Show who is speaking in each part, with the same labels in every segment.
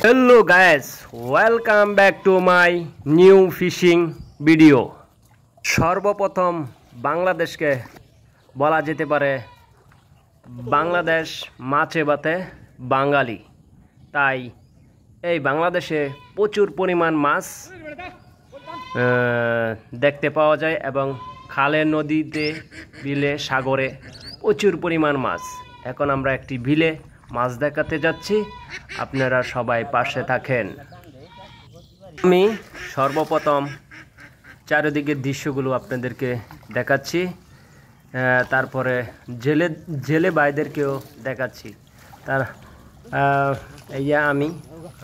Speaker 1: Hello guys, welcome back to my new fishing video. সর্বপ্রথম বাংলাদেশকে বলা যেতে পারে বাংলাদেশ মাছে ভাতে বাঙালি। তাই এই বাংলাদেশে প্রচুর পরিমাণ মাছ দেখতে পাওয়া যায় এবং খালে, নদীতে, বিলে, সাগরে প্রচুর পরিমাণ মাছ। এখন আমরা একটি বিলে মাছ দেখাতে যাচ্ছি, আপনারা সবাই পাশে থাকেন। আমি সর্বপ্রথম চারিদিকের দৃশ্যগুলো আপনাদেরকে দেখাচ্ছি, তারপরে জেলে ভাইদেরকেও দেখাচ্ছি।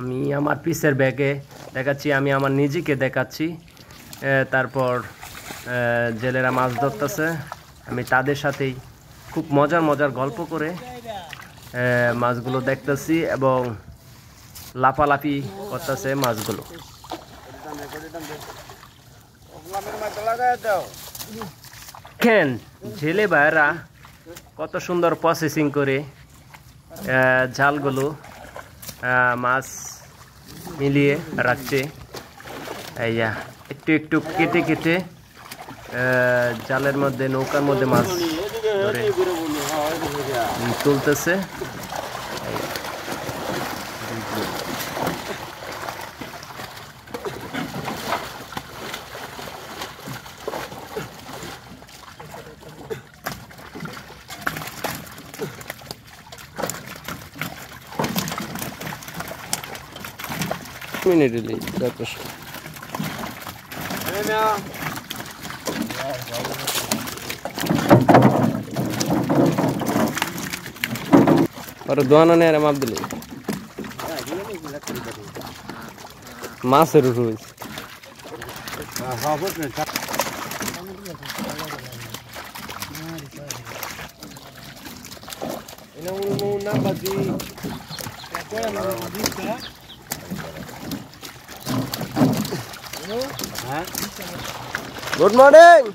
Speaker 1: আমি আমার পিসের ব্যাগে দেখাচ্ছি, আমি আমার নিজেকে দেখাচ্ছি। তারপর জেলেরা মাছ ধরতেছে, আমি তাদের সাথেই খুব মজার গল্প করে মাছগুলো দেখতেছি এবং লাফালাফি করতেছে মাছগুলো। দেখেন জেলে ভাইরা কত সুন্দর প্রসেসিং করে জালগুলো মাছ মিলিয়ে রাখছে। একটু কেটে জালের মধ্যে, নৌকার মধ্যে মাছ ধরে তুলতেছে। মিনিটলি যথেষ্ট। और दोनों ने माप दिले मासेर रोज गुड मॉर्निंग।